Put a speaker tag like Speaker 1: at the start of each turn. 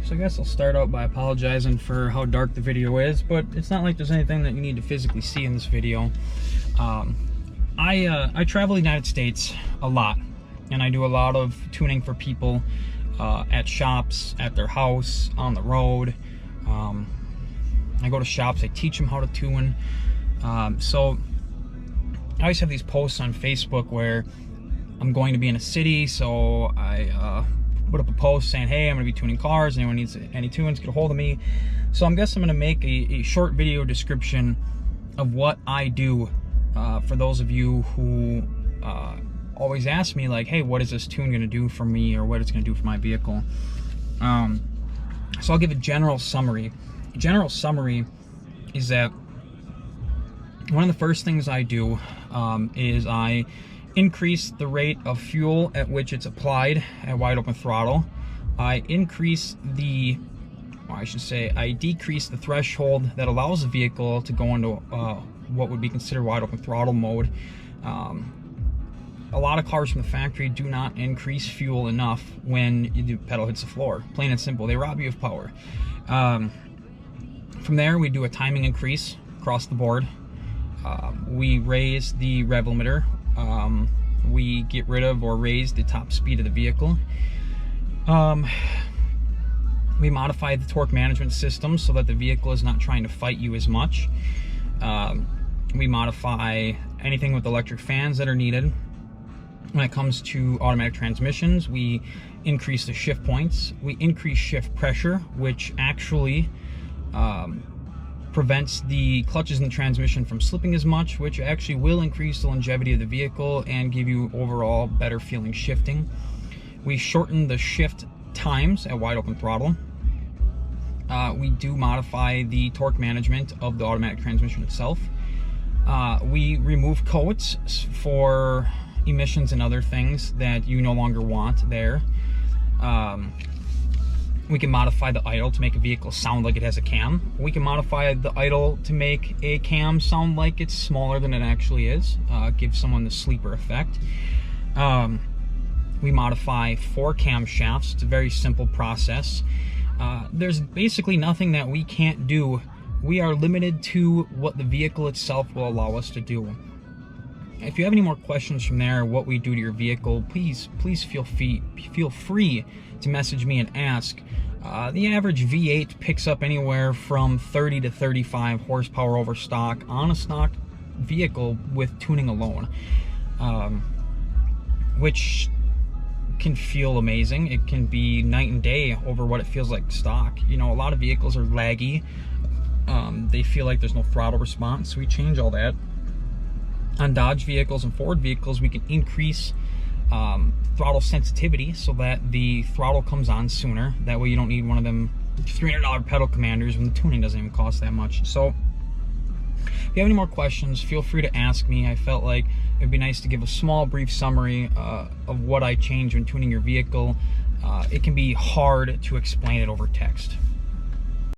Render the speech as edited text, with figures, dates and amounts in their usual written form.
Speaker 1: So I guess I'll start out by apologizing for how dark the video is, but it's not like there's anything that you need to physically see in this video. I travel the United States a lot, and I do a lot of tuning for people at shops, at their house, on the road. I go to shops, I teach them how to tune. So I always have these posts on Facebook where I'm going to be in a city, so I put up a post saying, hey, I'm going to be tuning cars. Anyone needs any tunes, get a hold of me. So I guess I'm going to make a short video description of what I do for those of you who always ask me, like, hey, what is this tune going to do for me, or what it's going to do for my vehicle? So I'll give a general summary. A general summary is that one of the first things I do is I increase the rate of fuel at which it's applied at wide open throttle. I decrease the threshold that allows the vehicle to go into what would be considered wide open throttle mode. A lot of cars from the factory do not increase fuel enough when the pedal hits the floor. Plain and simple, they rob you of power. From there, we do a timing increase across the board. We raise the rev limiter. We get rid of or raise the top speed of the vehicle. We modify the torque management system so that the vehicle is not trying to fight you as much. We modify anything with electric fans that are needed. When it comes to automatic transmissions, we increase the shift points. We increase shift pressure, which actually prevents the clutches in the transmission from slipping as much, which actually will increase the longevity of the vehicle and give you overall better feeling shifting. We shorten the shift times at wide open throttle. We do modify the torque management of the automatic transmission itself. We remove coats for emissions and other things that you no longer want there. We can modify the idle to make a vehicle sound like it has a cam. We can modify the idle to make a cam sound like it's smaller than it actually is. Give someone the sleeper effect. We modify 4 camshafts. It's a very simple process. There's basically nothing that we can't do. We are limited to what the vehicle itself will allow us to do. If you have any more questions from there, what we do to your vehicle, please feel free to message me and ask. The average V8 picks up anywhere from 30 to 35 horsepower over stock on a stock vehicle with tuning alone, which can feel amazing. It can be night and day over what it feels like stock. You know, a lot of vehicles are laggy. They feel like there's no throttle response, so we change all that. On Dodge vehicles and Ford vehicles, we can increase throttle sensitivity so that the throttle comes on sooner. That way you don't need one of them $300 pedal commanders when the tuning doesn't even cost that much. So if you have any more questions, feel free to ask me. I felt like it'd be nice to give a small brief summary of what I change when tuning your vehicle. It can be hard to explain it over text.